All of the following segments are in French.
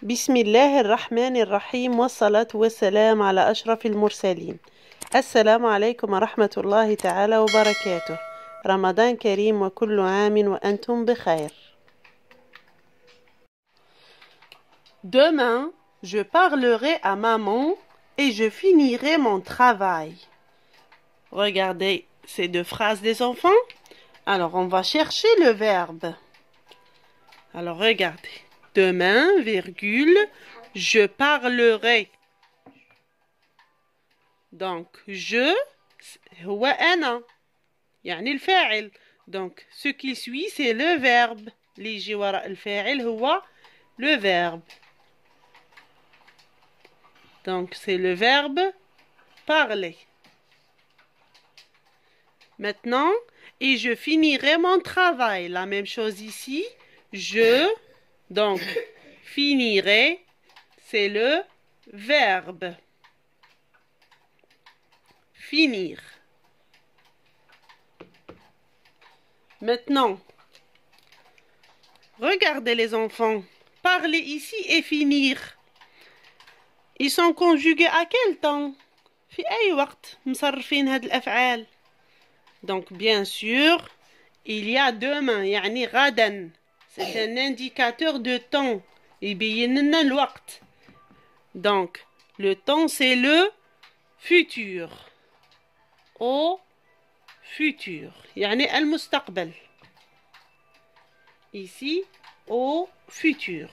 بسم الله الرحمن الرحيم والصلاة والسلام على أشرف المرسلين. السلام عليكم ورحمة الله تعالى وبركاته. رمضان كريم وكل عام وأنتم بخير. Demain, je parlerai à maman et je finirai mon travail. Regardez ces deux phrases des enfants. Alors, on va chercher le verbe. Alors, regardez. Demain, virgule, je parlerai. Donc, je, هو أنا. يعني الفاعل. Donc, ce qui suit, c'est le verbe. اللي يجي وراء الفاعل هو le verbe. Donc, c'est le verbe parler. Maintenant, et je finirai mon travail. La même chose ici. Je, donc, finirai, c'est le verbe. Finir. Maintenant, regardez les enfants. Parler ici et finir. Ils sont conjugués à quel temps? في أي وقت مصرفين هاد الأفعال. Donc, bien sûr, il y a demain, يعني غدا. C'est un indicateur de temps. يبين لنا الوقت. Donc, le temps, c'est le futur. Au futur. يعني المستقبل. Ici, au futur.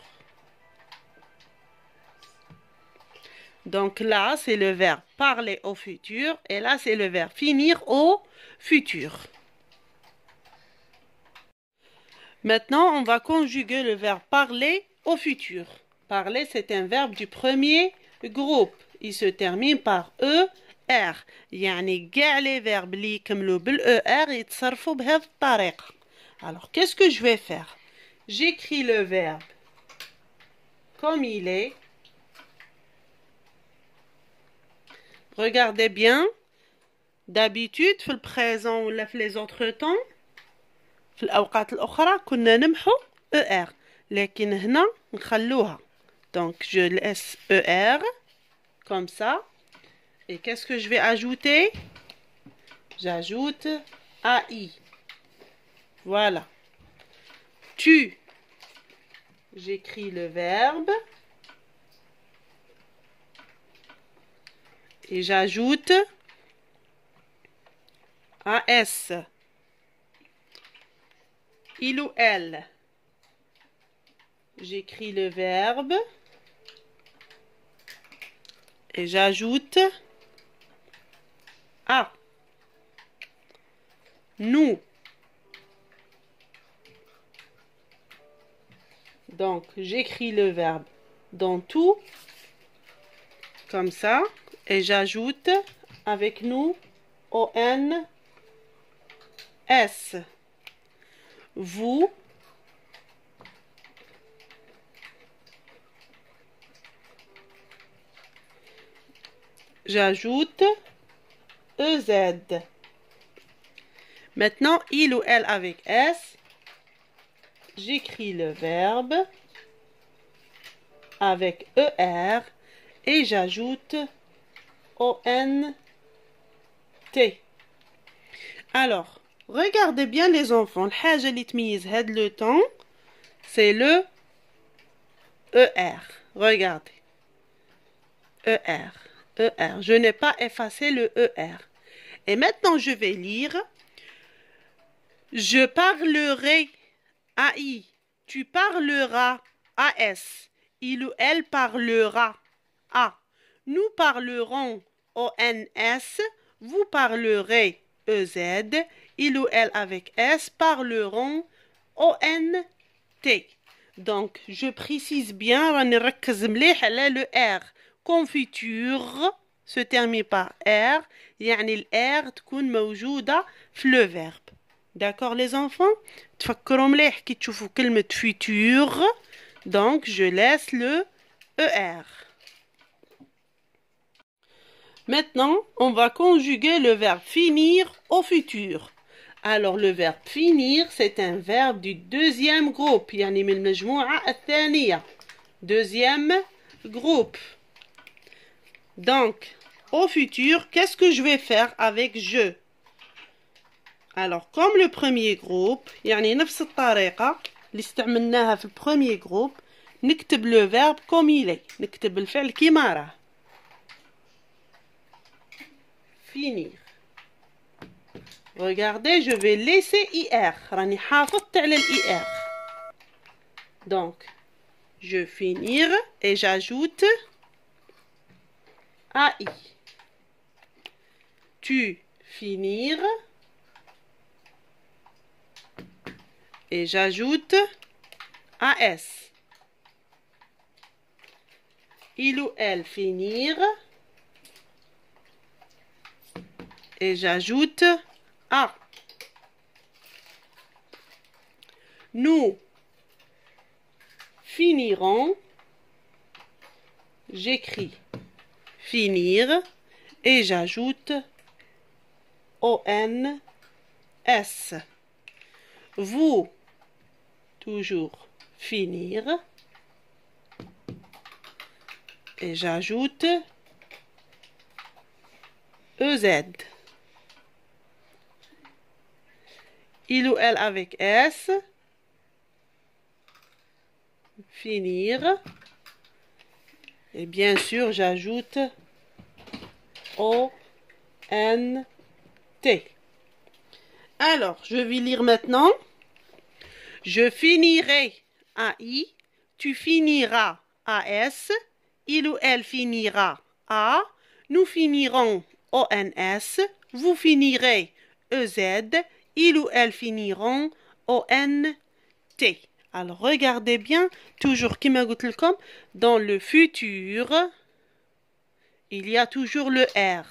Donc là, c'est le verbe parler au futur. Et là, c'est le verbe finir au futur. Maintenant, on va conjuguer le verbe parler au futur. Parler, c'est un verbe du premier groupe. Il se termine par ER. يعني كاع les verbes اللي يكملوا بالER يتصرفوا بهذه الطريقة. Alors, qu'est-ce que je vais faire? J'écris le verbe comme il est. Regardez bien. D'habitude, في البريزون ولا في les autres temps, في الأوقات الأخرى كنا نمحو ER. لكن هنا نخلوها. Donc, je laisse ER comme ça. Et qu'est-ce que je vais ajouter? J'ajoute AI. Voilà. Tu. J'écris le verbe. Et j'ajoute AS. Il ou elle. J'écris le verbe. Et j'ajoute A. Nous. Donc, j'écris le verbe dans tout, comme ça, et j'ajoute avec nous ONS. Vous. J'ajoute EZ. Maintenant, il ou elle avec S. J'écris le verbe avec ER et j'ajoute ONT. Alors, regardez bien les enfants. الحاجة اللي تميز هاد le temps, c'est le ER. Regardez. ER. ER. Je n'ai pas effacé le ER. Et maintenant, je vais lire. Je parlerai AI. Tu parleras AS. Il ou elle parlera A. Nous parlerons ONS. Vous parlerez EZ. Il ou elle avec S parleront ONT. Donc, je précise bien, راني نركز مليح على le R. Confiture se termine par R. يعني ال R تكون موجودة في le verbe. D'accord les enfants? تفكروا مليح كي تشوفوا كلمة futur. Donc, je laisse le ER. Maintenant, on va conjuguer le verbe finir au futur. Alors, le verbe finir, c'est un verbe du deuxième groupe. يعني من المجموعة الثانية. Deuxième groupe. Donc, au futur, qu'est-ce que je vais faire avec je? Alors, comme le premier groupe, يعني نفس الطريقة اللي استعملناها في البروميي جروب، نكتب le verbe comme il est. نكتب الفعل كيما راه. Finir. Regardez, je vais laisser IR. راني حافظت على الIR. Donc, je finir et j'ajoute AI. Tu finir et j'ajoute AS. Il ou elle finir et j'ajoute A. Nous finirons, j'écris finir et j'ajoute ONS. Vous, toujours finir et j'ajoute EZ. Il ou elle avec S. Finir. Et bien sûr, j'ajoute O-N-T. Alors, je vais lire maintenant. Je finirai AI. Tu finiras AS. Il ou elle finira A. Nous finirons ONS. Vous finirez EZ. Il ou elle finiront ONT. Alors, regardez bien, toujours كما قلت لكم, dans le futur, il y a toujours le R.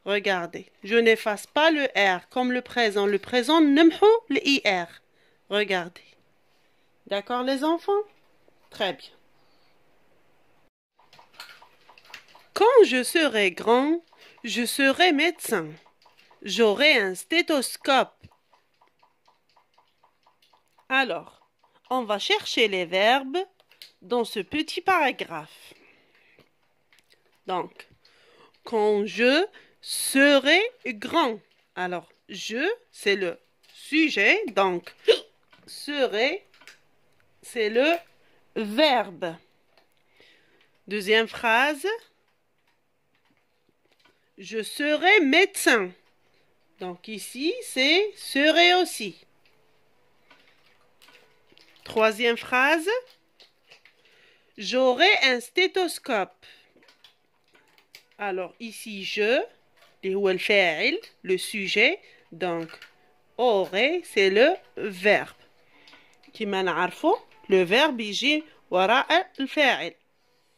Regardez, je n'efface pas le R comme le présent. Le présent, نمحو le IR. Regardez. D'accord, les enfants? Très bien. Quand je serai grand, je serai médecin. J'aurai un stéthoscope. Alors, on va chercher les verbes dans ce petit paragraphe. Donc, quand je serai grand. Alors, je, c'est le sujet. Donc, serai, c'est le verbe. Deuxième phrase. Je serai médecin. Donc, ici, c'est serai aussi. Troisième phrase. J'aurai un stéthoscope. Alors ici je, le sujet, donc aurait c'est le verbe. كما نعرفوا le verbe يجي وراء الفاعل.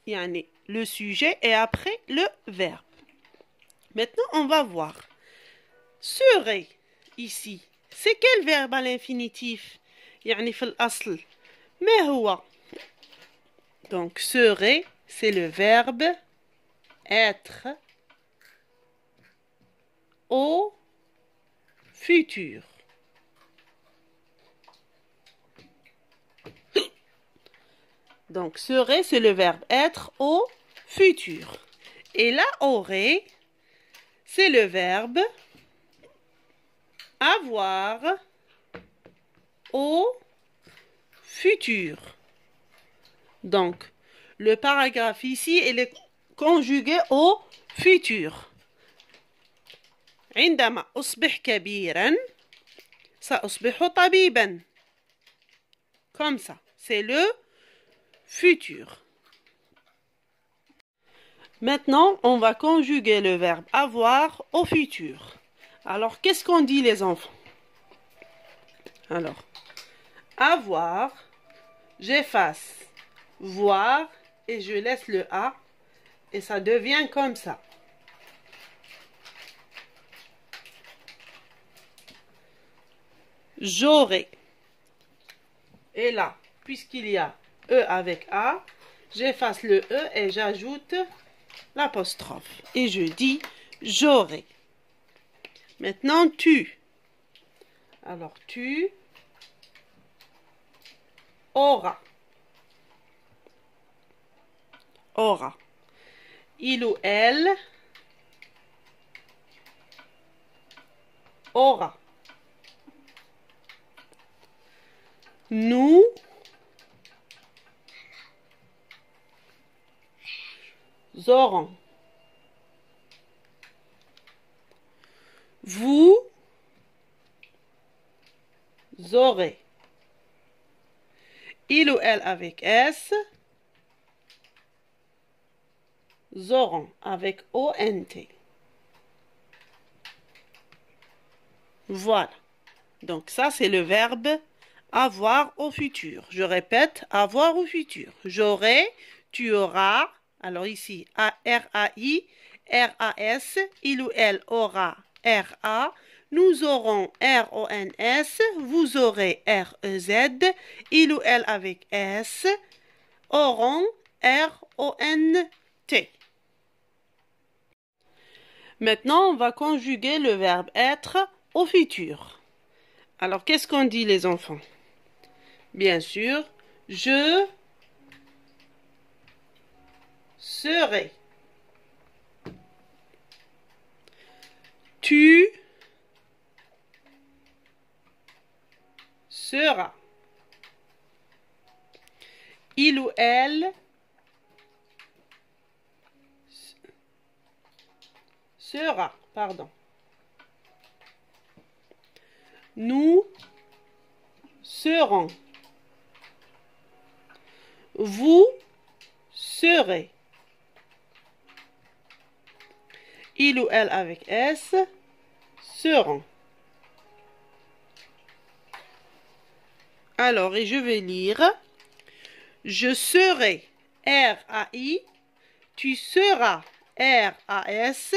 يعني le sujet et après le verbe. Maintenant on va voir. Serait ici. C'est quel verbe à l'infinitif? يعني في الأصل ما هو؟ Donc serait c'est le verbe être au futur. Donc serait c'est le verbe être au futur. Et là aurait c'est le verbe avoir au futur. Donc, le paragraphe ici, il est conjugué au futur. عندما أصبح كبيرا سأصبح طبيبا. Comme ça, c'est le futur. Maintenant, on va conjuguer le verbe avoir au futur. Alors, qu'est-ce qu'on dit les enfants? Alors, avoir, j'efface voir et je laisse le A et ça devient comme ça. J'aurai. Et là, puisqu'il y a E avec A, j'efface le E et j'ajoute l'apostrophe. Et je dis j'aurai. Maintenant, tu. Alors, tu auras. aura. Il ou elle aura. Nous aurons. Vous aurez. Il ou elle avec S. Auront avec ONT. Voilà. Donc ça, c'est le verbe avoir au futur. Je répète, avoir au futur. J'aurai, tu auras. Alors ici, A-R-A-I, R-A-S. Il ou elle aura, R-A. Nous aurons, R-O-N-S. Vous aurez, R-E-Z. Il ou elle avec S. Auront, R-O-N-T. Maintenant, on va conjuguer le verbe être au futur. Alors, qu'est-ce qu'on dit, les enfants? Bien sûr, je serai. Tu seras. Il ou elle sera. Pardon. Nous serons. Vous serez. Il ou elle avec S seront. Alors, et je vais lire. Je serai, R-A-I. Tu seras, R-A-S.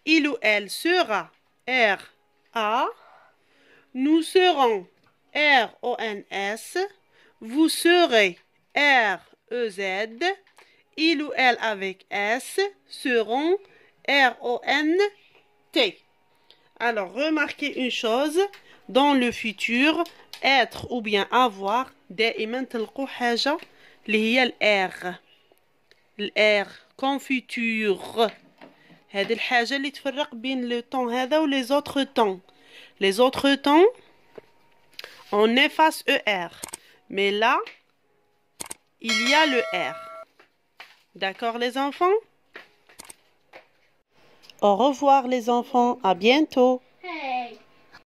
Il ou elle sera, R-A. Nous serons, R-O-N-S. Vous serez, R-E-Z. Il ou elle avec S seront, R-O-N-T. Alors, remarquez une chose. Dans le futur, être ou bien avoir دائما تلقوا حاجة اللي هي الار كون futur. هذه الحاجة اللي تفرق بين لو طون هذا و les autres temps. Les autres temps on efface ER, mais là il y a le R. D'accord les enfants? Au revoir les enfants, à bientôt.